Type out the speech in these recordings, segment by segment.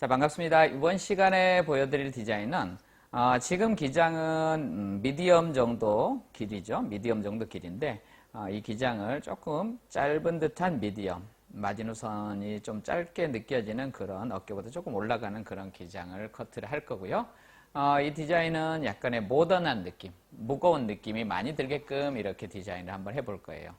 자, 반갑습니다. 이번 시간에 보여드릴 디자인은 지금 기장은 미디엄 정도 길이죠. 미디엄 정도 길인데 이 기장을 조금 짧은 듯한 미디엄, 마지노선이 좀 짧게 느껴지는 그런 어깨보다 조금 올라가는 그런 기장을 커트를 할 거고요. 이 디자인은 약간의 모던한 느낌, 무거운 느낌이 많이 들게끔 이렇게 디자인을 한번 해볼 거예요.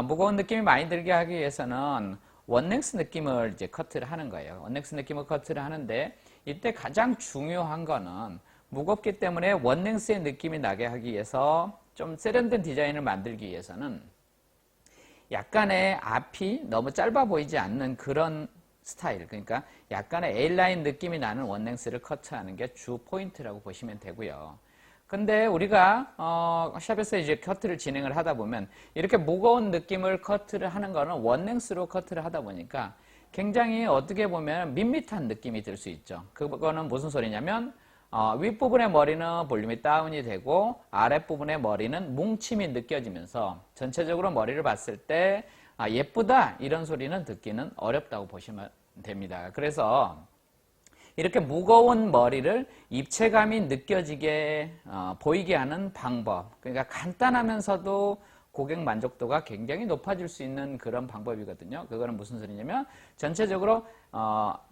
무거운 느낌이 많이 들게 하기 위해서는 원랭스 느낌을 이제 커트를 하는 거예요. 원랭스 느낌을 커트를 하는데 이때 가장 중요한 거는 무겁기 때문에 원랭스의 느낌이 나게 하기 위해서 좀 세련된 디자인을 만들기 위해서는 약간의 앞이 너무 짧아 보이지 않는 그런 스타일, 그러니까 약간의 A라인 느낌이 나는 원랭스를 커트하는 게 주 포인트라고 보시면 되고요. 근데 우리가 샵에서 이제 커트를 진행을 하다 보면 이렇게 무거운 느낌을 커트를 하는 거는 원랭스로 커트를 하다 보니까 굉장히 어떻게 보면 밋밋한 느낌이 들 수 있죠. 그거는 무슨 소리냐면 윗부분의 머리는 볼륨이 다운이 되고 아랫부분의 머리는 뭉침이 느껴지면서 전체적으로 머리를 봤을 때 예쁘다 이런 소리는 듣기는 어렵다고 보시면 됩니다. 그래서 이렇게 무거운 머리를 입체감이 느껴지게 보이게 하는 방법, 그러니까 간단하면서도 고객 만족도가 굉장히 높아질 수 있는 그런 방법이거든요. 그거는 무슨 소리냐면 전체적으로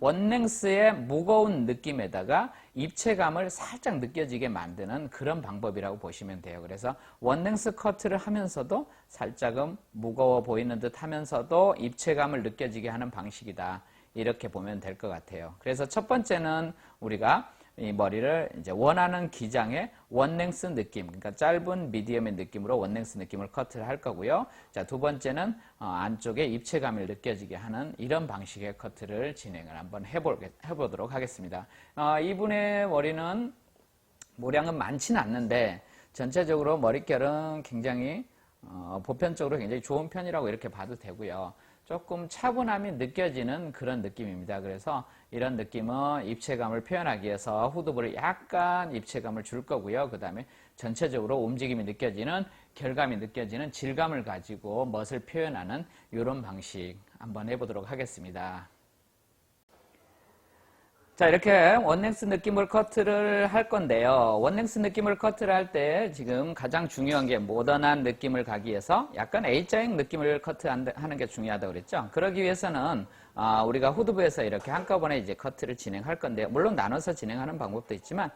원랭스의 무거운 느낌에다가 입체감을 살짝 느껴지게 만드는 그런 방법이라고 보시면 돼요. 그래서 원랭스 커트를 하면서도 살짝은 무거워 보이는 듯 하면서도 입체감을 느껴지게 하는 방식이다. 이렇게 보면 될 것 같아요. 그래서 첫 번째는 우리가 이 머리를 이제 원하는 기장의 원랭스 느낌, 그러니까 짧은 미디엄의 느낌으로 원랭스 느낌을 커트를 할 거고요. 자, 두 번째는 안쪽에 입체감을 느껴지게 하는 이런 방식의 커트를 진행을 한번 해보도록 하겠습니다. 이분의 머리는 모량은 많지는 않는데 전체적으로 머릿결은 굉장히 보편적으로 굉장히 좋은 편이라고 이렇게 봐도 되고요. 조금 차분함이 느껴지는 그런 느낌입니다. 그래서 이런 느낌은 입체감을 표현하기 위해서 후두부를 약간 입체감을 줄 거고요. 그 다음에 전체적으로 움직임이 느껴지는, 결감이 느껴지는 질감을 가지고 멋을 표현하는 이런 방식 한번 해보도록 하겠습니다. 자, 이렇게 원랭스 느낌을 커트를 할 건데요. 원랭스 느낌을 커트를 할 때 지금 가장 중요한 게 모던한 느낌을 가기 위해서 약간 A자형 느낌을 커트하는 게 중요하다고 그랬죠. 그러기 위해서는 우리가 후두부에서 이렇게 한꺼번에 이제 커트를 진행할 건데요. 물론 나눠서 진행하는 방법도 있지만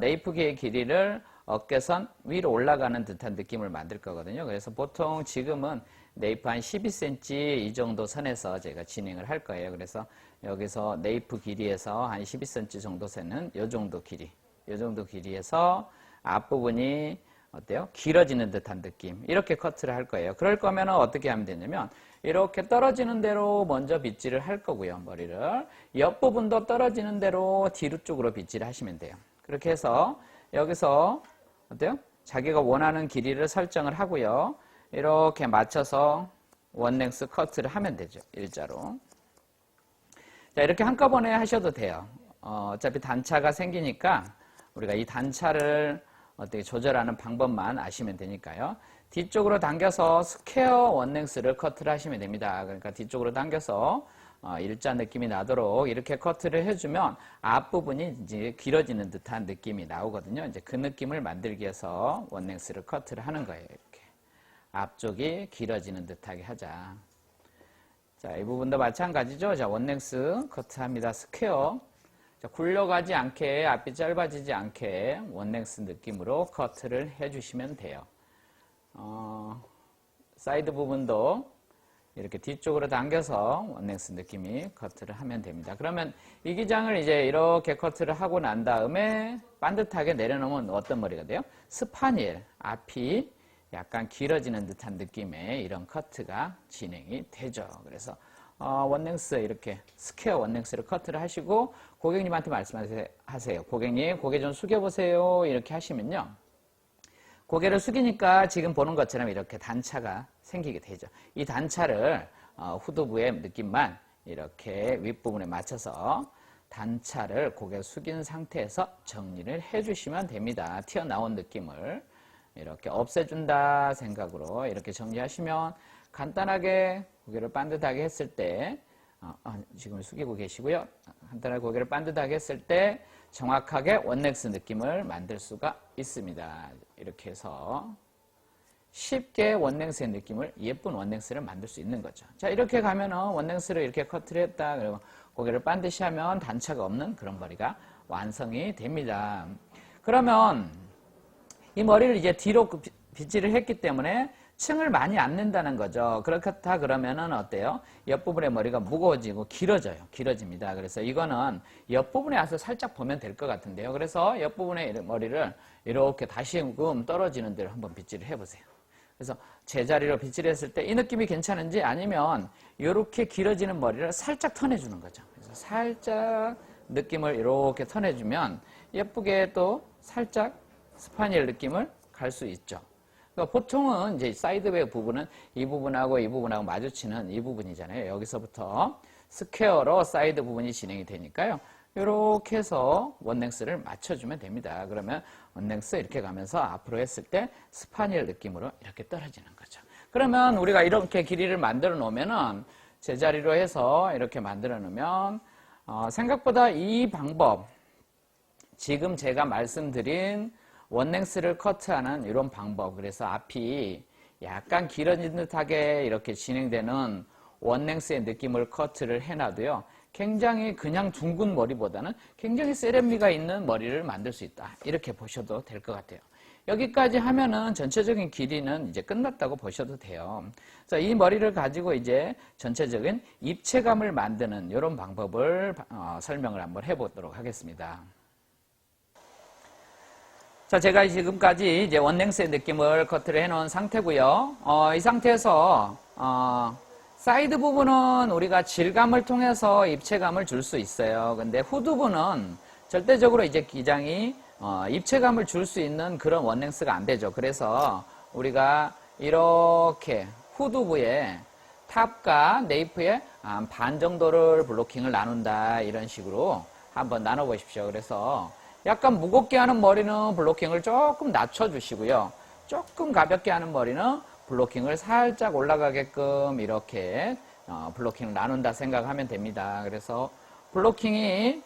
네이프의 길이를 어깨선 위로 올라가는 듯한 느낌을 만들 거거든요. 그래서 보통 지금은 네이프 한 12cm 이 정도 선에서 제가 진행을 할 거예요. 그래서 여기서 네이프 길이에서 한 12cm 정도 세는 이 정도 길이, 이 정도 길이에서 앞부분이 어때요? 길어지는 듯한 느낌. 이렇게 커트를 할 거예요. 그럴 거면 어떻게 하면 되냐면 이렇게 떨어지는 대로 먼저 빗질을 할 거고요. 머리를. 옆부분도 떨어지는 대로 뒤로 쪽으로 빗질을 하시면 돼요. 그렇게 해서 여기서 어때요? 자기가 원하는 길이를 설정을 하고요. 이렇게 맞춰서 원랭스 커트를 하면 되죠. 일자로. 자, 이렇게 한꺼번에 하셔도 돼요. 어차피 단차가 생기니까 우리가 이 단차를 어떻게 조절하는 방법만 아시면 되니까요. 뒤쪽으로 당겨서 스퀘어 원랭스를 커트를 하시면 됩니다. 그러니까 뒤쪽으로 당겨서 일자 느낌이 나도록 이렇게 커트를 해주면 앞부분이 이제 길어지는 듯한 느낌이 나오거든요. 이제 그 느낌을 만들기 위해서 원랭스를 커트를 하는 거예요. 이렇게 앞쪽이 길어지는 듯하게 하자. 자, 이 부분도 마찬가지죠. 자, 원랭스 커트합니다. 스퀘어. 자, 굴려가지 않게, 앞이 짧아지지 않게 원랭스 느낌으로 커트를 해주시면 돼요. 사이드 부분도 이렇게 뒤쪽으로 당겨서 원랭스 느낌이 커트를 하면 됩니다. 그러면 이 기장을 이제 이렇게 커트를 하고 난 다음에 반듯하게 내려놓으면 어떤 머리가 돼요? 스파니엘, 앞이 약간 길어지는 듯한 느낌의 이런 커트가 진행이 되죠. 그래서 원랭스 이렇게 스퀘어 원랭스를 커트를 하시고 고객님한테 말씀하세요. 고객님, 고개 좀 숙여보세요. 이렇게 하시면요. 고개를 숙이니까 지금 보는 것처럼 이렇게 단차가 생기게 되죠. 이 단차를 후두부의 느낌만 이렇게 윗부분에 맞춰서 단차를 고개 숙인 상태에서 정리를 해주시면 됩니다. 튀어나온 느낌을 이렇게 없애준다 생각으로 이렇게 정리하시면 간단하게 고개를 반듯하게 했을 때 지금 숙이고 계시고요. 간단하게 고개를 반듯하게 했을 때 정확하게 원넥스 느낌을 만들 수가 있습니다. 이렇게 해서 쉽게 원넥스의 느낌을, 예쁜 원넥스를 만들 수 있는 거죠. 자, 이렇게 가면은 원넥스를 이렇게 커트를 했다. 그리고 고개를 반드시 하면 단차가 없는 그런 머리가 완성이 됩니다. 그러면 이 머리를 이제 뒤로 빗질을 했기 때문에 층을 많이 안 낸다는 거죠. 그렇다 그러면은 어때요? 옆부분의 머리가 무거워지고 길어집니다. 그래서 이거는 옆부분에 와서 살짝 보면 될 것 같은데요. 그래서 옆부분의 머리를 이렇게 다시금 떨어지는 대로 한번 빗질을 해보세요. 그래서 제자리로 빗질했을 때 이 느낌이 괜찮은지, 아니면 이렇게 길어지는 머리를 살짝 턴해주는 거죠. 그래서 살짝 느낌을 이렇게 턴해주면 예쁘게 또 살짝 스파니엘 느낌을 갈 수 있죠. 그러니까 보통은 이제 사이드백 부분은 이 부분하고 이 부분하고 마주치는 이 부분이잖아요. 여기서부터 스퀘어로 사이드 부분이 진행이 되니까요. 이렇게 해서 원넥스를 맞춰주면 됩니다. 그러면 원넥스 이렇게 가면서 앞으로 했을 때 스파니엘 느낌으로 이렇게 떨어지는 거죠. 그러면 우리가 이렇게 길이를 만들어 놓으면은 제자리로 해서 이렇게 만들어 놓으면 생각보다 이 방법, 지금 제가 말씀드린 원넥스를 커트하는 이런 방법, 그래서 앞이 약간 길어진 듯하게 이렇게 진행되는 원넥스의 느낌을 커트를 해놔도요, 굉장히 그냥 둥근 머리보다는 굉장히 세련미가 있는 머리를 만들 수 있다. 이렇게 보셔도 될 것 같아요. 여기까지 하면은 전체적인 길이는 이제 끝났다고 보셔도 돼요. 그래서 이 머리를 가지고 이제 전체적인 입체감을 만드는 이런 방법을 설명을 한번 해보도록 하겠습니다. 자, 제가 지금까지 이제 원넥스의 느낌을 커트를 해놓은 상태고요. 이 상태에서 사이드 부분은 우리가 질감을 통해서 입체감을 줄 수 있어요. 근데 후두부는 절대적으로 이제 기장이 입체감을 줄 수 있는 그런 원넥스가 안 되죠. 그래서 우리가 이렇게 후두부에 탑과 네이프의 반 정도를 블로킹을 나눈다. 이런 식으로 한번 나눠 보십시오. 그래서 약간 무겁게 하는 머리는 블로킹을 조금 낮춰주시고요. 조금 가볍게 하는 머리는 블로킹을 살짝 올라가게끔 이렇게 블로킹을 나눈다 생각하면 됩니다. 그래서 블로킹이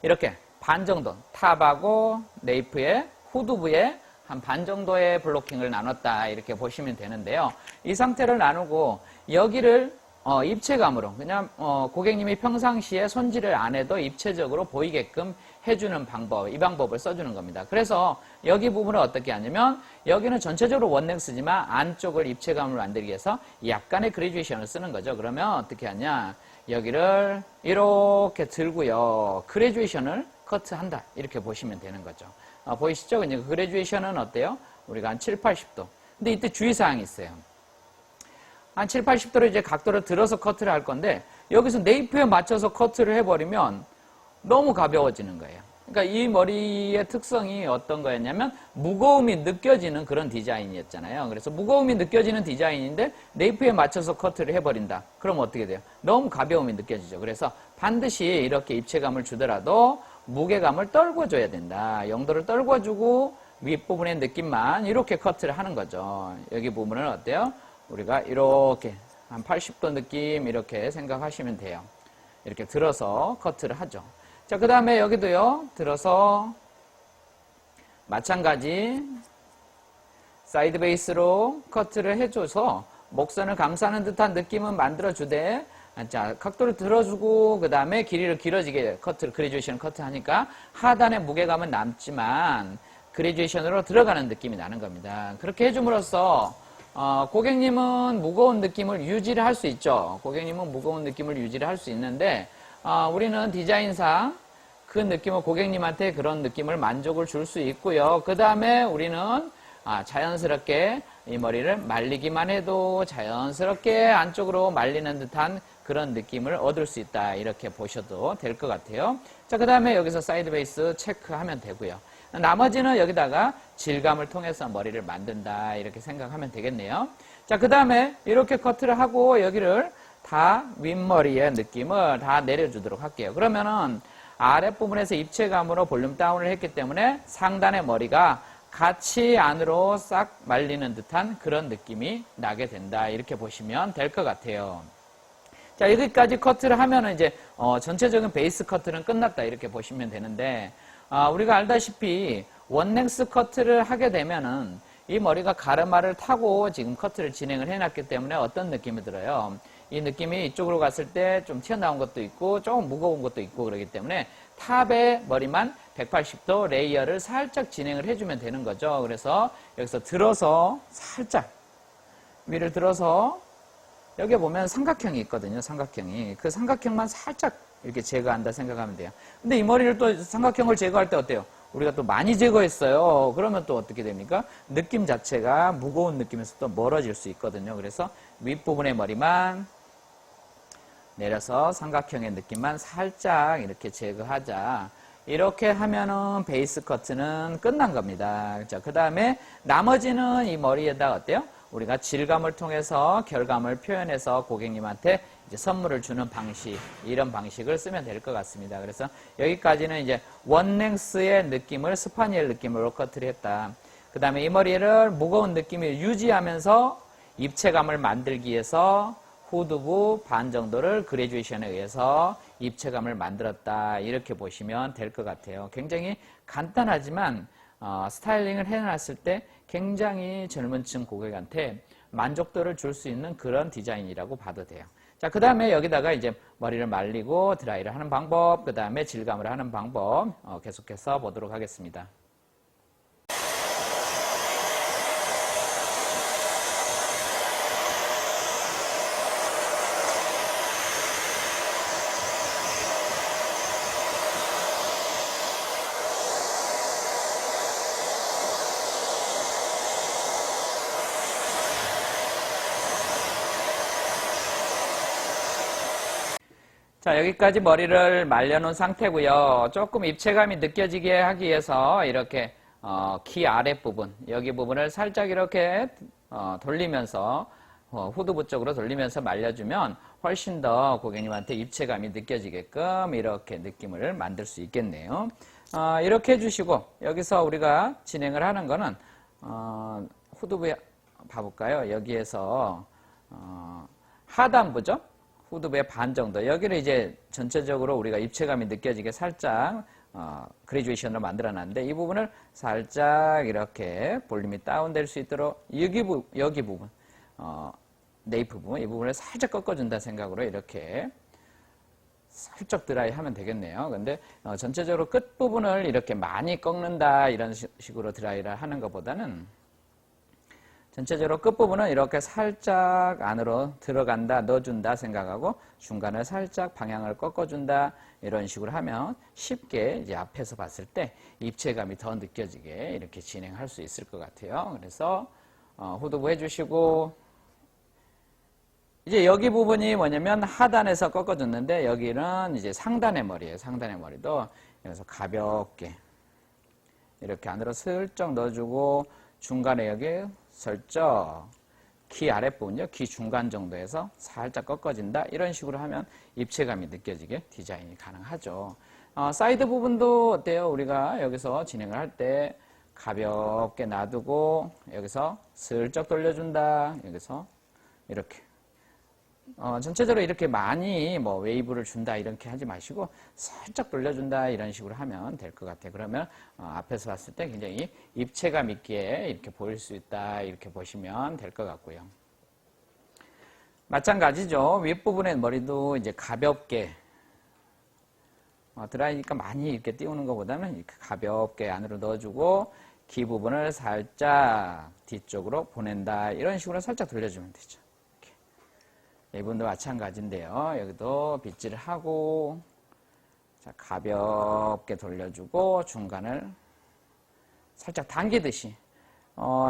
이렇게 반 정도, 탑하고 네이프의 후두부에 한 반 정도의 블로킹을 나눴다 이렇게 보시면 되는데요. 이 상태를 나누고 여기를 입체감으로 그냥 고객님이 평상시에 손질을 안 해도 입체적으로 보이게끔 해주는 방법, 이 방법을 써주는 겁니다. 그래서 여기 부분을 어떻게 하냐면 여기는 전체적으로 원넥스지만 안쪽을 입체감을 만들기 위해서 약간의 그레듀에이션을 쓰는 거죠. 그러면 어떻게 하냐, 여기를 이렇게 들고요, 그레듀에이션을 커트한다 이렇게 보시면 되는 거죠. 보이시죠? 그러니까 그레듀에이션은 어때요? 우리가 한 7, 80도. 근데 이때 주의사항이 있어요. 한 7, 80도로 이제 각도를 들어서 커트를 할 건데 여기서 네이프에 맞춰서 커트를 해버리면 너무 가벼워지는 거예요. 그러니까 이 머리의 특성이 어떤 거였냐면 무거움이 느껴지는 그런 디자인이었잖아요. 그래서 무거움이 느껴지는 디자인인데 네이프에 맞춰서 커트를 해버린다. 그럼 어떻게 돼요? 너무 가벼움이 느껴지죠. 그래서 반드시 이렇게 입체감을 주더라도 무게감을 떨궈줘야 된다. 영도를 떨궈주고 윗부분의 느낌만 이렇게 커트를 하는 거죠. 여기 부분은 어때요? 우리가 이렇게 한 80도 느낌 이렇게 생각하시면 돼요. 이렇게 들어서 커트를 하죠. 자, 그 다음에 여기도요, 들어서 마찬가지 사이드 베이스로 커트를 해줘서 목선을 감싸는 듯한 느낌은 만들어주되, 자, 각도를 들어주고 그 다음에 길이를 길어지게 그레듀에이션 커트 하니까 하단의 무게감은 남지만 그레듀에이션으로 들어가는 느낌이 나는 겁니다. 그렇게 해줌으로써 고객님은 무거운 느낌을 유지를 할 수 있죠. 고객님은 무거운 느낌을 유지를 할 수 있는데 우리는 디자인상 그 느낌을 고객님한테 그런 느낌을 만족을 줄 수 있고요. 그 다음에 우리는 자연스럽게 이 머리를 말리기만 해도 자연스럽게 안쪽으로 말리는 듯한 그런 느낌을 얻을 수 있다. 이렇게 보셔도 될 것 같아요. 자, 그 다음에 여기서 사이드 베이스 체크하면 되고요. 나머지는 여기다가 질감을 통해서 머리를 만든다. 이렇게 생각하면 되겠네요. 자, 그 다음에 이렇게 커트를 하고 여기를 다 윗머리의 느낌을 다 내려주도록 할게요. 그러면은 아랫부분에서 입체감으로 볼륨 다운을 했기 때문에 상단의 머리가 같이 안으로 싹 말리는 듯한 그런 느낌이 나게 된다. 이렇게 보시면 될 것 같아요. 자, 여기까지 커트를 하면은 이제 전체적인 베이스 커트는 끝났다 이렇게 보시면 되는데, 우리가 알다시피 원넥스 커트를 하게 되면은 이 머리가 가르마를 타고 지금 커트를 진행을 해놨기 때문에 어떤 느낌이 들어요? 이 느낌이 이쪽으로 갔을 때 좀 튀어나온 것도 있고 조금 무거운 것도 있고 그러기 때문에 탑의 머리만 180도 레이어를 살짝 진행을 해주면 되는 거죠. 그래서 여기서 들어서 살짝 위를 들어서 여기 보면 삼각형이 있거든요. 삼각형이. 그 삼각형만 살짝 이렇게 제거한다 생각하면 돼요. 근데 이 머리를 또 삼각형을 제거할 때 어때요? 우리가 또 많이 제거했어요. 그러면 또 어떻게 됩니까? 느낌 자체가 무거운 느낌에서 또 멀어질 수 있거든요. 그래서 윗부분의 머리만 내려서 삼각형의 느낌만 살짝 이렇게 제거하자. 이렇게 하면은 베이스 커트는 끝난 겁니다. 자, 그 다음에 나머지는 이 머리에다 어때요? 우리가 질감을 통해서 결감을 표현해서 고객님한테 이제 선물을 주는 방식, 이런 방식을 쓰면 될 것 같습니다. 그래서 여기까지는 이제 원랭스의 느낌을 스파니엘 느낌으로 커트를 했다. 그 다음에 이 머리를 무거운 느낌을 유지하면서 입체감을 만들기 위해서 후두부 반 정도를 그레듀에이션에 의해서 입체감을 만들었다. 이렇게 보시면 될 것 같아요. 굉장히 간단하지만 스타일링을 해놨을 때 굉장히 젊은 층 고객한테 만족도를 줄 수 있는 그런 디자인이라고 봐도 돼요. 자, 그 다음에 여기다가 이제 머리를 말리고 드라이를 하는 방법, 그 다음에 질감을 하는 방법 계속해서 보도록 하겠습니다. 자, 여기까지 머리를 말려놓은 상태고요. 조금 입체감이 느껴지게 하기 위해서 이렇게 키 아랫부분, 여기 부분을 살짝 이렇게 돌리면서 후두부 쪽으로 돌리면서 말려주면 훨씬 더 고객님한테 입체감이 느껴지게끔 이렇게 느낌을 만들 수 있겠네요. 이렇게 해주시고 여기서 우리가 진행을 하는 거는 후두부에 봐볼까요? 여기에서 하단부죠? 후두부의 반 정도. 여기를 이제 전체적으로 우리가 입체감이 느껴지게 살짝 그레듀에이션으로 만들어놨는데 이 부분을 살짝 이렇게 볼륨이 다운될 수 있도록 여기 부분, 네이프 부분, 이 부분을 살짝 꺾어준다 생각으로 이렇게 살짝 드라이 하면 되겠네요. 근데 전체적으로 끝부분을 이렇게 많이 꺾는다 이런 식으로 드라이를 하는 것보다는 전체적으로 끝부분은 이렇게 살짝 안으로 들어간다, 넣어준다 생각하고 중간을 살짝 방향을 꺾어준다 이런 식으로 하면 쉽게 이제 앞에서 봤을 때 입체감이 더 느껴지게 이렇게 진행할 수 있을 것 같아요. 그래서 후두부 해주시고 이제 여기 부분이 뭐냐면 하단에서 꺾어줬는데 여기는 이제 상단의 머리예요. 상단의 머리도 여기서 가볍게 이렇게 안으로 슬쩍 넣어주고 중간에 여기 슬쩍 귀 아랫부분요. 귀 중간 정도에서 살짝 꺾어진다. 이런 식으로 하면 입체감이 느껴지게 디자인이 가능하죠. 사이드 부분도 어때요? 우리가 여기서 진행을 할 때 가볍게 놔두고 여기서 슬쩍 돌려준다. 여기서 이렇게 전체적으로 이렇게 많이 뭐 웨이브를 준다 이렇게 하지 마시고 살짝 돌려준다 이런 식으로 하면 될 것 같아요. 그러면 앞에서 봤을 때 굉장히 입체감 있게 이렇게 보일 수 있다 이렇게 보시면 될 것 같고요. 마찬가지죠. 윗부분의 머리도 이제 가볍게 드라이니까 많이 이렇게 띄우는 것보다는 이렇게 가볍게 안으로 넣어주고 귀 부분을 살짝 뒤쪽으로 보낸다 이런 식으로 살짝 돌려주면 되죠. 이분도 마찬가지인데요. 여기도 빗질을 하고 자, 가볍게 돌려주고 중간을 살짝 당기듯이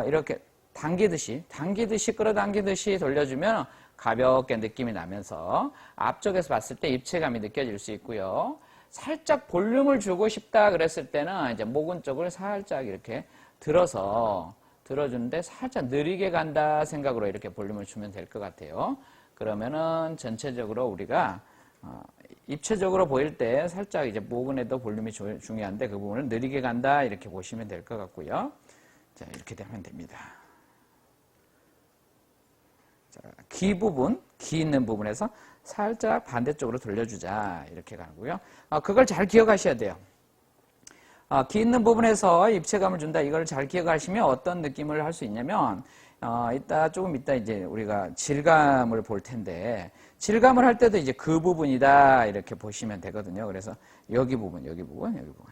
이렇게 당기듯이 끌어당기듯이 돌려주면 가볍게 느낌이 나면서 앞쪽에서 봤을 때 입체감이 느껴질 수 있고요. 살짝 볼륨을 주고 싶다 그랬을 때는 이제 목은 쪽을 살짝 이렇게 들어주는데 살짝 느리게 간다 생각으로 이렇게 볼륨을 주면 될 것 같아요. 그러면은 전체적으로 우리가 입체적으로 보일 때 살짝 이제 모근에도 볼륨이 중요한데 그 부분을 느리게 간다 이렇게 보시면 될 것 같고요. 자, 이렇게 되면 됩니다. 귀 부분, 귀 있는 부분에서 살짝 반대쪽으로 돌려주자 이렇게 가고요. 그걸 잘 기억하셔야 돼요. 귀 있는 부분에서 입체감을 준다. 이걸 잘 기억하시면 어떤 느낌을 할 수 있냐면 조금 이따 이제 우리가 질감을 볼 텐데 질감을 할 때도 이제 그 부분이다 이렇게 보시면 되거든요. 그래서 여기 부분.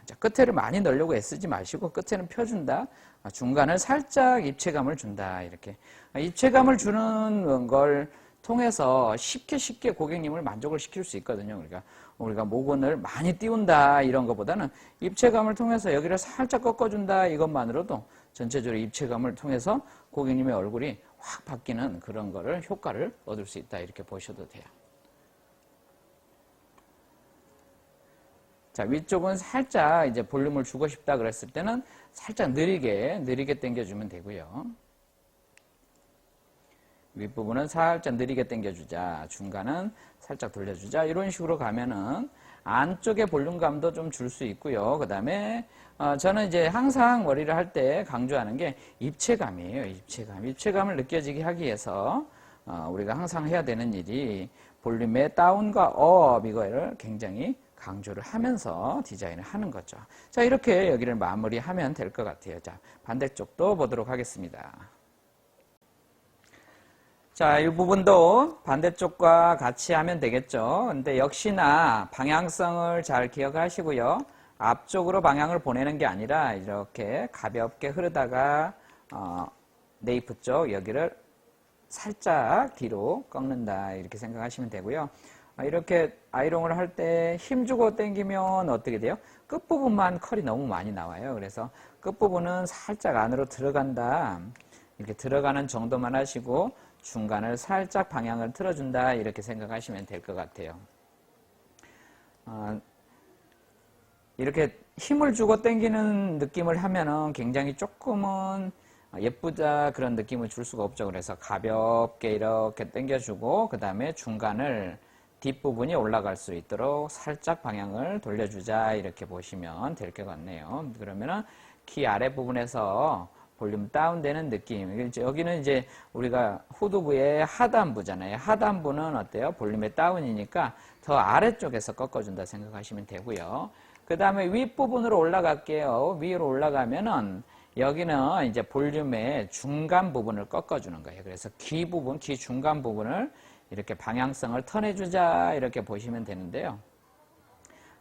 자, 끝에를 많이 넣으려고 애쓰지 마시고 끝에는 펴준다. 중간을 살짝 입체감을 준다. 이렇게 입체감을 주는 걸 통해서 쉽게 고객님을 만족을 시킬 수 있거든요. 그러니까 우리가 모근을 많이 띄운다 이런 것보다는 입체감을 통해서 여기를 살짝 꺾어준다 이것만으로도 전체적으로 입체감을 통해서 고객님의 얼굴이 확 바뀌는 그런 거를 효과를 얻을 수 있다 이렇게 보셔도 돼요. 자, 위쪽은 살짝 이제 볼륨을 주고 싶다 그랬을 때는 살짝 느리게 당겨주면 되고요. 윗부분은 살짝 느리게 당겨주자. 중간은 살짝 돌려주자. 이런 식으로 가면은 안쪽에 볼륨감도 좀 줄 수 있고요. 그 다음에 저는 이제 항상 머리를 할 때 강조하는 게 입체감이에요. 입체감을 느껴지게 하기 위해서 우리가 항상 해야 되는 일이 볼륨의 다운과 업 이거를 굉장히 강조를 하면서 디자인을 하는 거죠. 자, 이렇게 여기를 마무리하면 될 것 같아요. 자, 반대쪽도 보도록 하겠습니다. 자, 이 부분도 반대쪽과 같이 하면 되겠죠. 근데 역시나 방향성을 잘 기억하시고요. 앞쪽으로 방향을 보내는 게 아니라 이렇게 가볍게 흐르다가 네이프 쪽 여기를 살짝 뒤로 꺾는다 이렇게 생각하시면 되고요. 이렇게 아이롱을 할 때 힘주고 당기면 어떻게 돼요? 끝부분만 컬이 너무 많이 나와요. 그래서 끝부분은 살짝 안으로 들어간다. 이렇게 들어가는 정도만 하시고 중간을 살짝 방향을 틀어준다 이렇게 생각하시면 될 것 같아요. 이렇게 힘을 주고 당기는 느낌을 하면은 굉장히 조금은 예쁘다 그런 느낌을 줄 수가 없죠. 그래서 가볍게 이렇게 당겨주고 그 다음에 중간을 뒷부분이 올라갈 수 있도록 살짝 방향을 돌려주자 이렇게 보시면 될 것 같네요. 그러면은 키 아랫부분에서 볼륨 다운되는 느낌. 여기는 이제 우리가 후두부의 하단부잖아요. 하단부는 어때요? 볼륨의 다운이니까 더 아래쪽에서 꺾어준다 생각하시면 되고요. 그 다음에 윗부분으로 올라갈게요. 위로 올라가면은 여기는 이제 볼륨의 중간 부분을 꺾어주는 거예요. 그래서 귀 부분, 귀 중간 부분을 이렇게 방향성을 턴해주자 이렇게 보시면 되는데요.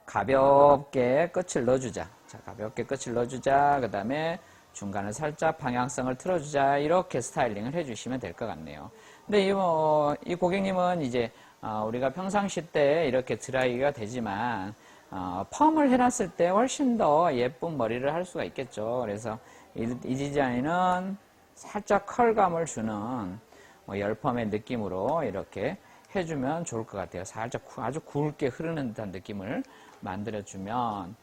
가볍게 끝을 넣어주자. 자, 가볍게 끝을 넣어주자. 그 다음에 중간을 살짝 방향성을 틀어주자 이렇게 스타일링을 해주시면 될 것 같네요. 근데 이 고객님은 이제 우리가 평상시 때 이렇게 드라이가 되지만 펌을 해놨을 때 훨씬 더 예쁜 머리를 할 수가 있겠죠. 그래서 이 디자인은 살짝 컬감을 주는 열펌의 느낌으로 이렇게 해주면 좋을 것 같아요. 살짝 아주 굵게 흐르는 듯한 느낌을 만들어주면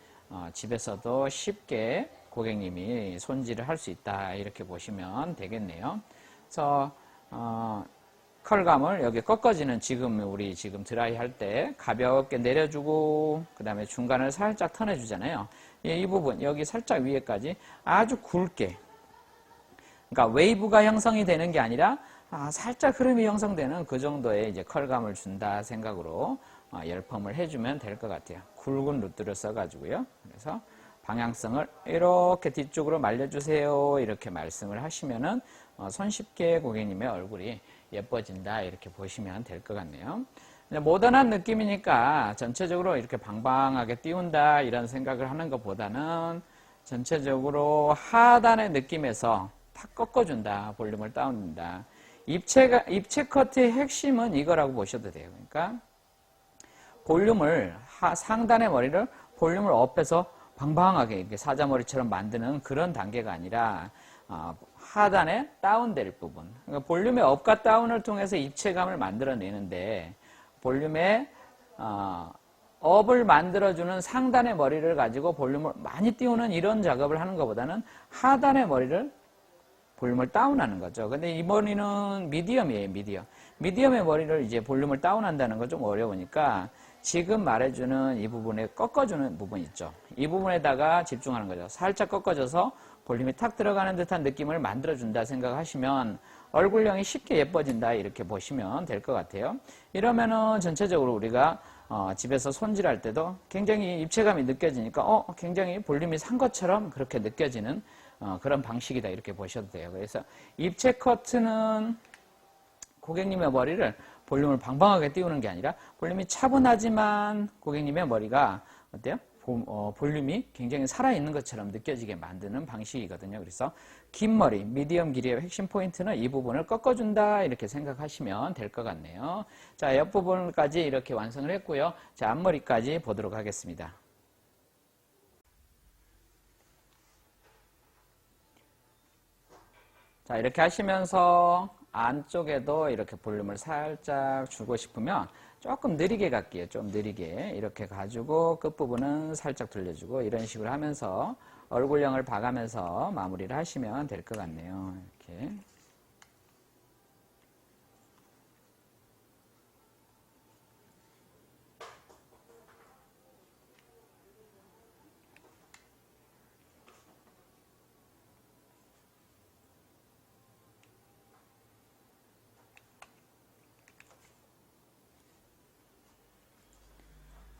집에서도 쉽게 고객님이 손질을 할 수 있다 이렇게 보시면 되겠네요. 그래서 컬감을 여기 꺾어지는 우리 지금 드라이 할 때 가볍게 내려주고 그 다음에 중간을 살짝 턴해주잖아요. 이 부분 여기 살짝 위에까지 아주 굵게, 그러니까 웨이브가 형성이 되는 게 아니라 살짝 흐름이 형성되는 그 정도의 이제 컬감을 준다 생각으로 열펌을 해주면 될 것 같아요. 굵은 루트를 써가지고요. 그래서 방향성을 이렇게 뒤쪽으로 말려주세요 이렇게 말씀을 하시면은 손쉽게 고객님의 얼굴이 예뻐진다 이렇게 보시면 될 것 같네요. 모던한 느낌이니까 전체적으로 이렇게 방방하게 띄운다 이런 생각을 하는 것보다는 전체적으로 하단의 느낌에서 탁 꺾어준다, 볼륨을 다운준다. 입체 커트의 핵심은 이거라고 보셔도 돼요. 그러니까 볼륨을 상단의 머리를 볼륨을 업해서 방방하게 이렇게 사자머리처럼 만드는 그런 단계가 아니라 하단에 다운될 부분, 그러니까 볼륨의 업과 다운을 통해서 입체감을 만들어내는데 볼륨의 업을 만들어주는 상단의 머리를 가지고 볼륨을 많이 띄우는 이런 작업을 하는 것보다는 하단의 머리를 볼륨을 다운하는 거죠. 근데 이 머리는 미디엄이에요, 미디엄. 미디엄의 머리를 이제 볼륨을 다운한다는 건 좀 어려우니까 지금 말해주는 이 부분에 꺾어주는 부분 있죠. 이 부분에다가 집중하는 거죠. 살짝 꺾어져서 볼륨이 탁 들어가는 듯한 느낌을 만들어준다 생각하시면 얼굴형이 쉽게 예뻐진다 이렇게 보시면 될 것 같아요. 이러면은 전체적으로 우리가 집에서 손질할 때도 굉장히 입체감이 느껴지니까 굉장히 볼륨이 산 것처럼 그렇게 느껴지는 그런 방식이다 이렇게 보셔도 돼요. 그래서 입체 커트는 고객님의 머리를 볼륨을 방방하게 띄우는 게 아니라 볼륨이 차분하지만 고객님의 머리가 어때요? 볼륨이 굉장히 살아있는 것처럼 느껴지게 만드는 방식이거든요. 그래서 긴 머리, 미디엄 길이의 핵심 포인트는 이 부분을 꺾어준다 이렇게 생각하시면 될 것 같네요. 자, 옆부분까지 이렇게 완성을 했고요. 자, 앞머리까지 보도록 하겠습니다. 자, 이렇게 하시면서 안쪽에도 이렇게 볼륨을 살짝 주고 싶으면 조금 느리게 갈게요. 좀 느리게 이렇게 가지고 끝부분은 살짝 돌려주고 이런 식으로 하면서 얼굴형을 봐가면서 마무리를 하시면 될 것 같네요. 이렇게.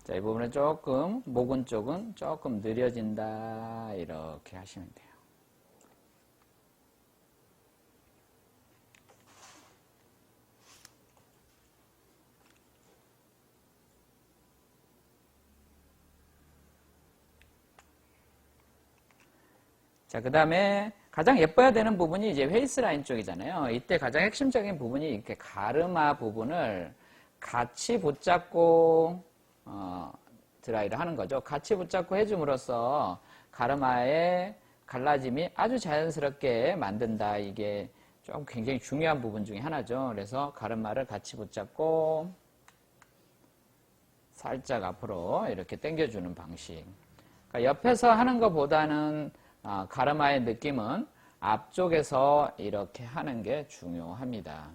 자, 이 부분은 조금, 목은 쪽은 조금 느려진다. 이렇게 하시면 돼요. 자, 그 다음에 가장 예뻐야 되는 부분이 이제 페이스 라인 쪽이잖아요. 이때 가장 핵심적인 부분이 이렇게 가르마 부분을 같이 붙잡고, 드라이를 하는 거죠. 같이 붙잡고 해줌으로써 가르마의 갈라짐이 아주 자연스럽게 만든다. 이게 좀 굉장히 중요한 부분 중에 하나죠. 그래서 가르마를 같이 붙잡고 살짝 앞으로 이렇게 당겨주는 방식. 그러니까 옆에서 하는 것보다는 가르마의 느낌은 앞쪽에서 이렇게 하는 게 중요합니다.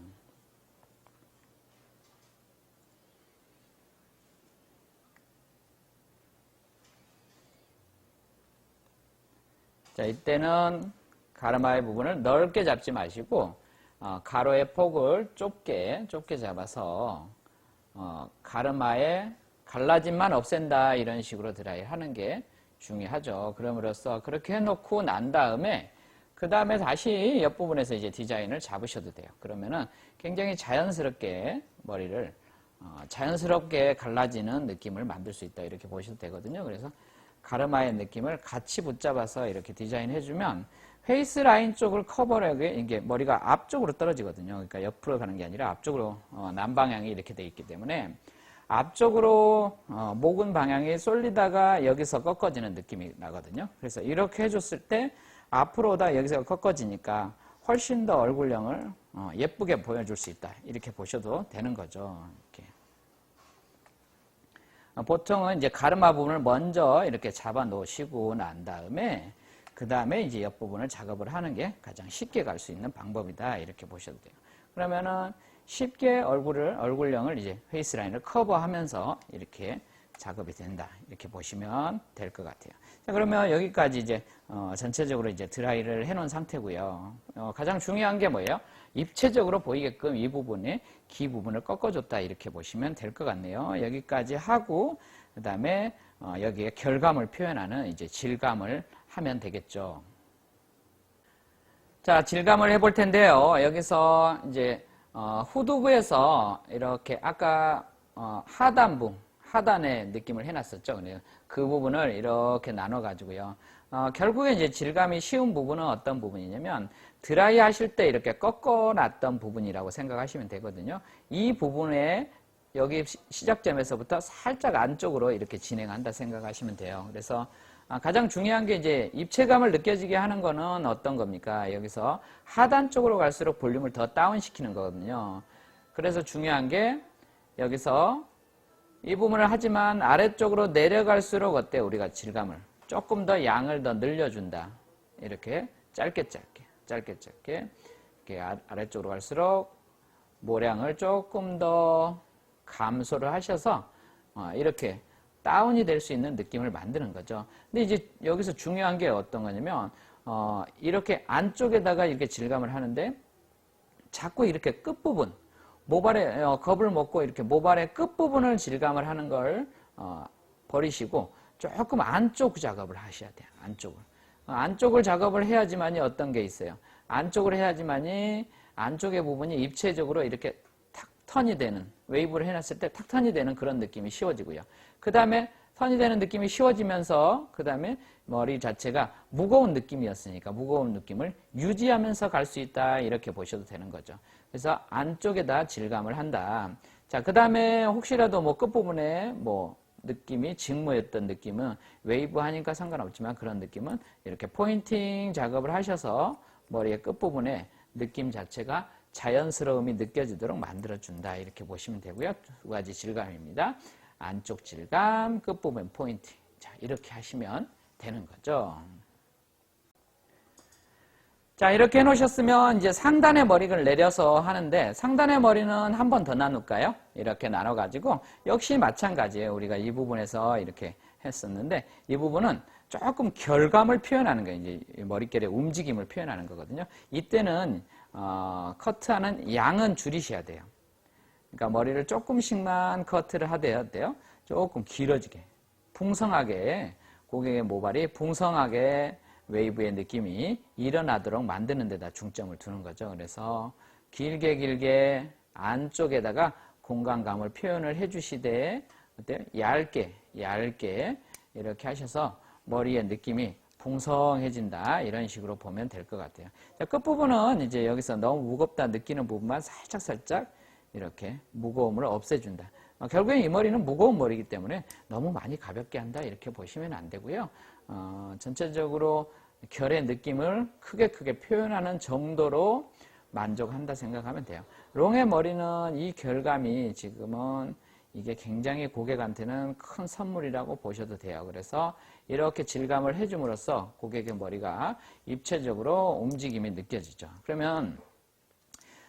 자, 이때는 가르마의 부분을 넓게 잡지 마시고 가로의 폭을 좁게 잡아서 가르마의 갈라짐만 없앤다 이런 식으로 드라이 하는 게 중요하죠. 그럼으로써 그렇게 해놓고 난 다음에 그 다음에 다시 옆부분에서 이제 디자인을 잡으셔도 돼요. 그러면은 굉장히 자연스럽게 머리를 자연스럽게 갈라지는 느낌을 만들 수 있다 이렇게 보셔도 되거든요. 그래서 가르마의 느낌을 같이 붙잡아서 이렇게 디자인해주면 페이스 라인 쪽을 커버하게 이게 머리가 앞쪽으로 떨어지거든요. 그러니까 옆으로 가는 게 아니라 앞쪽으로 남방향이 이렇게 돼 있기 때문에 앞쪽으로 목은 방향이 쏠리다가 여기서 꺾어지는 느낌이 나거든요. 그래서 이렇게 해줬을 때 앞으로다 여기서 꺾어지니까 훨씬 더 얼굴형을 예쁘게 보여줄 수 있다. 이렇게 보셔도 되는 거죠. 이렇게. 보통은 이제 가르마 부분을 먼저 이렇게 잡아 놓으시고 난 다음에 그 다음에 이제 옆부분을 작업을 하는 게 가장 쉽게 갈 수 있는 방법이다. 이렇게 보셔도 돼요. 그러면은 쉽게 얼굴형을 이제 페이스 라인을 커버하면서 이렇게 작업이 된다. 이렇게 보시면 될 것 같아요. 자, 그러면 여기까지 이제 전체적으로 이제 드라이를 해 놓은 상태고요. 가장 중요한 게 뭐예요? 입체적으로 보이게끔 이 부분에 기 부분을 꺾어줬다. 이렇게 보시면 될 것 같네요. 여기까지 하고 그 다음에 여기에 결감을 표현하는 이제 질감을 하면 되겠죠. 자, 질감을 해볼 텐데요. 여기서 이제 후두부에서 이렇게 아까 하단부 하단의 느낌을 해놨었죠. 그 부분을 이렇게 나눠가지고요. 결국에 이제 질감이 쉬운 부분은 어떤 부분이냐면 드라이 하실 때 이렇게 꺾어놨던 부분이라고 생각하시면 되거든요. 이 부분에 여기 시작점에서부터 살짝 안쪽으로 이렇게 진행한다 생각하시면 돼요. 그래서 가장 중요한 게 이제 입체감을 느껴지게 하는 거는 어떤 겁니까? 여기서 하단 쪽으로 갈수록 볼륨을 더 다운시키는 거거든요. 그래서 중요한 게 여기서 이 부분을 하지만 아래쪽으로 내려갈수록 어때요? 우리가 질감을 조금 더 양을 더 늘려준다. 이렇게 짧게 이렇게 아래쪽으로 갈수록 모량을 조금 더 감소를 하셔서 이렇게 다운이 될 수 있는 느낌을 만드는 거죠. 근데 이제 여기서 중요한 게 어떤 거냐면 이렇게 안쪽에다가 이렇게 질감을 하는데 자꾸 이렇게 끝부분, 모발에 겁을 먹고 이렇게 모발의 끝부분을 질감을 하는 걸 버리시고 조금 안쪽 작업을 하셔야 돼요. 안쪽을 작업을 해야지만이 어떤 게 있어요. 안쪽을 해야지만이 안쪽의 부분이 입체적으로 이렇게 탁 턴이 되는, 웨이브를 해놨을 때 탁 턴이 되는 그런 느낌이 쉬워지고요. 그 다음에 턴이 되는 느낌이 쉬워지면서 그 다음에 머리 자체가 무거운 느낌이었으니까 무거운 느낌을 유지하면서 갈 수 있다, 이렇게 보셔도 되는 거죠. 그래서 안쪽에다 질감을 한다. 자, 그 다음에 혹시라도 뭐 끝부분에 뭐 느낌이 직모였던 느낌은 웨이브 하니까 상관없지만 그런 느낌은 이렇게 포인팅 작업을 하셔서 머리의 끝부분에 느낌 자체가 자연스러움이 느껴지도록 만들어준다, 이렇게 보시면 되고요. 두 가지 질감입니다. 안쪽 질감, 끝부분 포인팅. 자, 이렇게 하시면 되는 거죠. 자, 이렇게 해놓으셨으면 이제 상단의 머리를 내려서 하는데, 상단의 머리는 한 번 더 나눌까요? 이렇게 나눠가지고 역시 마찬가지예요. 우리가 이 부분에서 이렇게 했었는데, 이 부분은 조금 결감을 표현하는 거예요. 이제 머릿결의 움직임을 표현하는 거거든요. 이때는 커트하는 양은 줄이셔야 돼요. 그러니까 머리를 조금씩만 커트를 하셔야 돼요. 조금 길어지게, 풍성하게, 고객의 모발이 풍성하게 웨이브의 느낌이 일어나도록 만드는 데다 중점을 두는 거죠. 그래서 길게 안쪽에다가 공간감을 표현을 해주시되, 어때요? 얇게 이렇게 하셔서 머리의 느낌이 풍성해진다, 이런 식으로 보면 될 것 같아요. 자, 끝부분은 이제 여기서 너무 무겁다 느끼는 부분만 살짝 이렇게 무거움을 없애준다. 결국엔 이 머리는 무거운 머리이기 때문에 너무 많이 가볍게 한다, 이렇게 보시면 안 되고요. 전체적으로 결의 느낌을 크게 표현하는 정도로 만족한다 생각하면 돼요. 롱의 머리는 이 결감이 지금은 이게 굉장히 고객한테는 큰 선물이라고 보셔도 돼요. 그래서 이렇게 질감을 해줌으로써 고객의 머리가 입체적으로 움직임이 느껴지죠. 그러면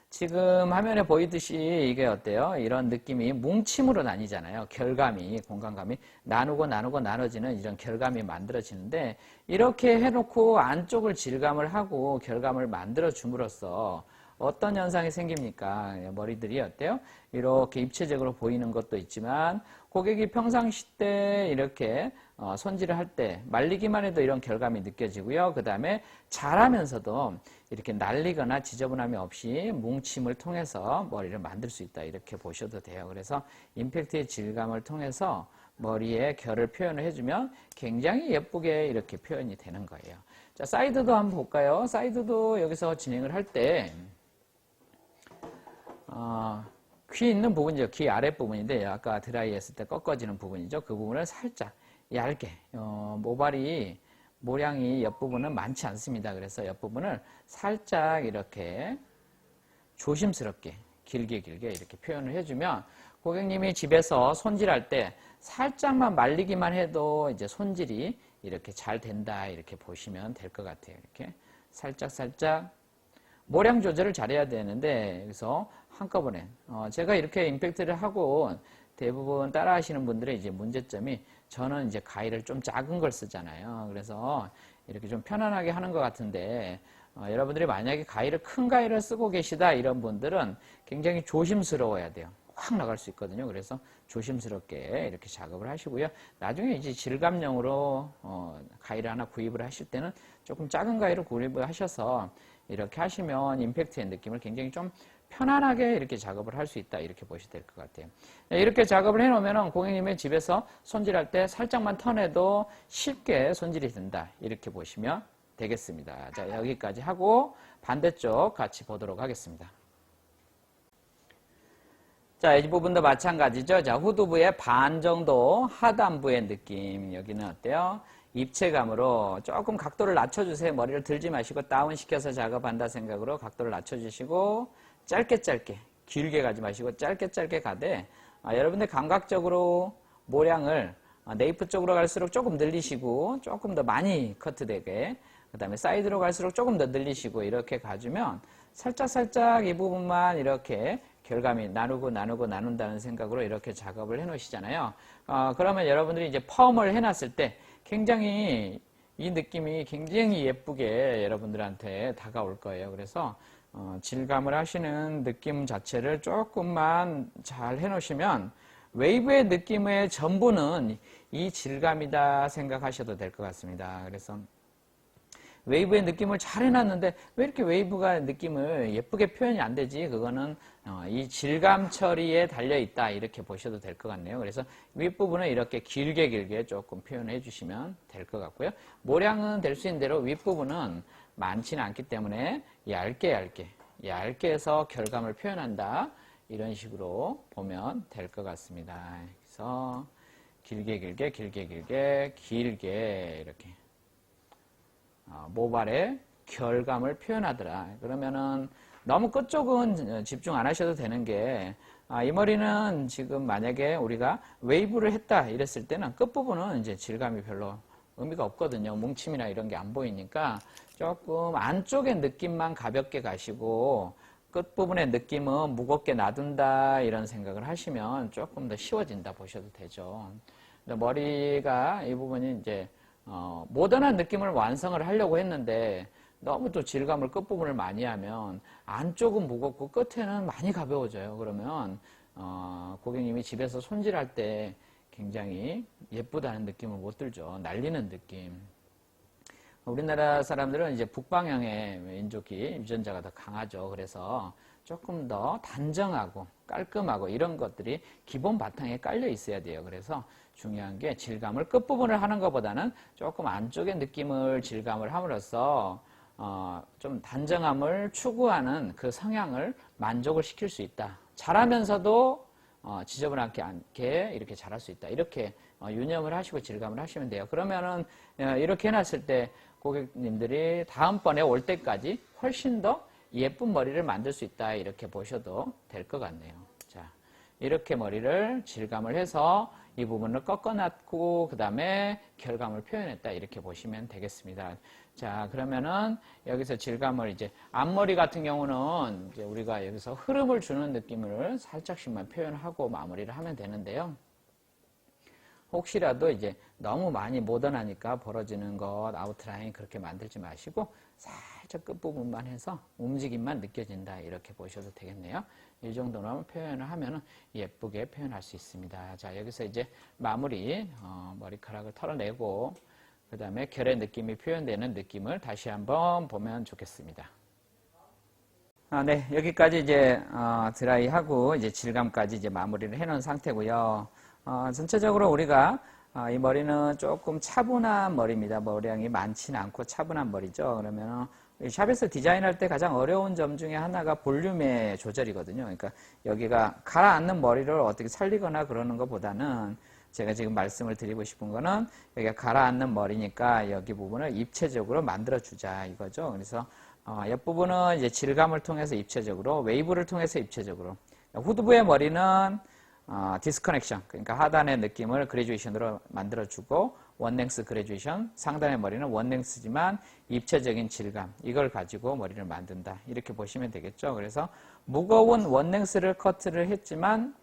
지금 화면에 보이듯이 이게 어때요? 이런 느낌이 뭉침으로 나뉘잖아요. 결감이, 공간감이 나눠지는 이런 결감이 만들어지는데, 이렇게 해놓고 안쪽을 질감을 하고 결감을 만들어 줌으로써 어떤 현상이 생깁니까? 머리들이 어때요? 이렇게 입체적으로 보이는 것도 있지만, 고객이 평상시 때 이렇게 손질을 할 때 말리기만 해도 이런 결감이 느껴지고요. 그 다음에 자라면서도 이렇게 날리거나 지저분함이 없이 뭉침을 통해서 머리를 만들 수 있다, 이렇게 보셔도 돼요. 그래서 임팩트의 질감을 통해서 머리에 결을 표현을 해주면 굉장히 예쁘게 이렇게 표현이 되는 거예요. 자, 사이드도 한번 볼까요? 사이드도 여기서 진행을 할 때 귀 있는 부분이죠. 귀 아랫부분인데 아까 드라이 했을 때 꺾어지는 부분이죠. 그 부분을 살짝 얇게, 모발이 모량이 옆부분은 많지 않습니다. 그래서 옆부분을 살짝 이렇게 조심스럽게 길게 이렇게 표현을 해주면 고객님이 집에서 손질할 때 살짝만 말리기만 해도 이제 손질이 이렇게 잘 된다, 이렇게 보시면 될 것 같아요. 이렇게 살짝 모량 조절을 잘해야 되는데, 여기서 한꺼번에 제가 이렇게 임팩트를 하고 대부분 따라 하시는 분들의 이제 문제점이, 저는 이제 가위를 좀 작은 걸 쓰잖아요. 그래서 이렇게 좀 편안하게 하는 것 같은데, 여러분들이 만약에 큰 가위를 쓰고 계시다, 이런 분들은 굉장히 조심스러워야 돼요. 확 나갈 수 있거든요. 그래서 조심스럽게 이렇게 작업을 하시고요. 나중에 이제 질감용으로 가위를 하나 구입을 하실 때는 조금 작은 가위를 구입을 하셔서 이렇게 하시면 임팩트의 느낌을 굉장히 좀 편안하게 이렇게 작업을 할 수 있다, 이렇게 보시면 될 것 같아요. 이렇게 작업을 해놓으면 고객님의 집에서 손질할 때 살짝만 턴해도 쉽게 손질이 된다, 이렇게 보시면 되겠습니다. 자, 여기까지 하고 반대쪽 같이 보도록 하겠습니다. 자, 이 부분도 마찬가지죠. 자, 후두부의 반 정도 하단부의 느낌. 여기는 어때요? 입체감으로 조금 각도를 낮춰주세요. 머리를 들지 마시고 다운시켜서 작업한다 생각으로 각도를 낮춰주시고, 짧게 길게 가지 마시고 짧게 가되, 여러분들 감각적으로 모량을 네이프 쪽으로 갈수록 조금 늘리시고, 조금 더 많이 커트되게, 그 다음에 사이드로 갈수록 조금 더 늘리시고, 이렇게 가주면 살짝 이 부분만 이렇게 결감이 나눈다는 생각으로 이렇게 작업을 해 놓으시잖아요. 그러면 여러분들이 이제 펌을 해놨을 때 굉장히 이 느낌이 굉장히 예쁘게 여러분들한테 다가올 거예요. 그래서 질감을 하시는 느낌 자체를 조금만 잘 해놓으시면 웨이브의 느낌의 전부는 이 질감이다 생각하셔도 될 것 같습니다. 그래서 웨이브의 느낌을 잘 해놨는데 왜 이렇게 웨이브가 느낌을 예쁘게 표현이 안 되지? 그거는 이 질감 처리에 달려있다 이렇게 보셔도 될 것 같네요. 그래서 윗부분을 이렇게 길게 조금 표현해 주시면 될 것 같고요. 모량은 될 수 있는 대로 윗부분은 많지는 않기 때문에 얇게 해서 결감을 표현한다. 이런 식으로 보면 될 것 같습니다. 그래서 길게 이렇게 모발의 결감을 표현하더라. 그러면은 너무 끝쪽은 집중 안 하셔도 되는 게, 이 머리는 지금 만약에 우리가 웨이브를 했다 이랬을 때는 끝부분은 이제 질감이 별로 의미가 없거든요. 뭉침이나 이런 게 안 보이니까 조금 안쪽의 느낌만 가볍게 가시고 끝부분의 느낌은 무겁게 놔둔다 이런 생각을 하시면 조금 더 쉬워진다 보셔도 되죠. 머리가 이 부분이 이제 모던한 느낌을 완성을 하려고 했는데 너무 또 질감을 끝부분을 많이 하면 안쪽은 무겁고 끝에는 많이 가벼워져요. 그러면 고객님이 집에서 손질할 때 굉장히 예쁘다는 느낌을 못 들죠. 날리는 느낌. 우리나라 사람들은 이제 북방향의 민족이 유전자가 더 강하죠. 그래서 조금 더 단정하고 깔끔하고 이런 것들이 기본 바탕에 깔려 있어야 돼요. 그래서 중요한 게 질감을 끝부분을 하는 것보다는 조금 안쪽의 느낌을 질감을 함으로써 좀 단정함을 추구하는 그 성향을 만족을 시킬 수 있다. 잘하면서도 지저분하지 않게 이렇게 잘할 수 있다. 이렇게 유념을 하시고 질감을 하시면 돼요. 그러면은 이렇게 해놨을 때 고객님들이 다음번에 올 때까지 훨씬 더 예쁜 머리를 만들 수 있다. 이렇게 보셔도 될 것 같네요. 자, 이렇게 머리를 질감을 해서 이 부분을 꺾어놨고 그 다음에 결감을 표현했다. 이렇게 보시면 되겠습니다. 자, 그러면은 여기서 질감을 이제 앞머리 같은 경우는 이제 우리가 여기서 흐름을 주는 느낌을 살짝씩만 표현하고 마무리를 하면 되는데요. 혹시라도 이제 너무 많이 모던하니까 벌어지는 것, 아웃라인 그렇게 만들지 마시고 살짝 끝부분만 해서 움직임만 느껴진다. 이렇게 보셔도 되겠네요. 이 정도로 표현을 하면 예쁘게 표현할 수 있습니다. 자, 여기서 이제 마무리, 머리카락을 털어내고 그 다음에 결의 느낌이 표현되는 느낌을 다시 한번 보면 좋겠습니다. 네, 여기까지 이제 드라이하고 이제 질감까지 이제 마무리를 해놓은 상태고요. 전체적으로 우리가 이 머리는 조금 차분한 머리입니다. 머리량이 많지는 않고 차분한 머리죠. 그러면 샵에서 디자인할 때 가장 어려운 점 중에 하나가 볼륨의 조절이거든요. 그러니까 여기가 가라앉는 머리를 어떻게 살리거나 그러는 것보다는 제가 지금 말씀을 드리고 싶은 거는 여기가 가라앉는 머리니까 여기 부분을 입체적으로 만들어주자 이거죠. 그래서 옆부분은 이제 질감을 통해서 입체적으로, 웨이브를 통해서 입체적으로. 후두부의 머리는 디스커넥션, 그러니까 하단의 느낌을 그래주에이션으로 만들어주고 원랭스 그래주에이션, 상단의 머리는 원랭스지만 입체적인 질감, 이걸 가지고 머리를 만든다. 이렇게 보시면 되겠죠. 그래서 무거운 원랭스를 커트를 했지만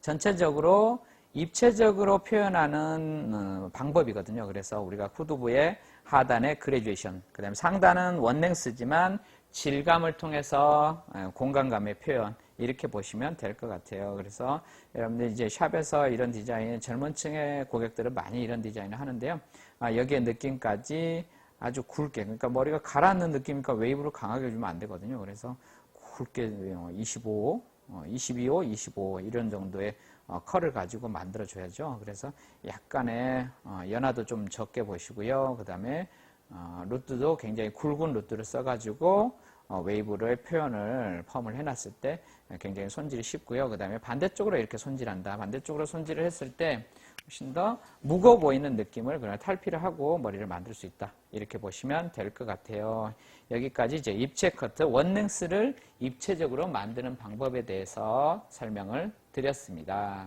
전체적으로 입체적으로 표현하는 방법이거든요. 그래서 우리가 후두부의 하단의 그래주에이션, 그 다음에 상단은 원랭스지만 질감을 통해서 공간감의 표현, 이렇게 보시면 될 것 같아요. 그래서 여러분들 이제 샵에서 이런 디자인, 젊은 층의 고객들은 많이 이런 디자인을 하는데요. 여기에 느낌까지 아주 굵게, 그러니까 머리가 가라앉는 느낌이니까 웨이브를 강하게 주면 안 되거든요. 그래서 굵게 25, 22호, 25 이런 정도의 컬을 가지고 만들어줘야죠. 그래서 약간의 연화도 좀 적게 보시고요. 그 다음에 루트도 굉장히 굵은 루트를 써가지고 웨이브를 표현을 펌을 해놨을 때 굉장히 손질이 쉽고요. 그 다음에 반대쪽으로 이렇게 손질한다. 반대쪽으로 손질을 했을 때 훨씬 더 무거워 보이는 느낌을 그냥 탈피를 하고 머리를 만들 수 있다. 이렇게 보시면 될 것 같아요. 여기까지 이제 입체 커트, 원랭스를 입체적으로 만드는 방법에 대해서 설명을 드렸습니다.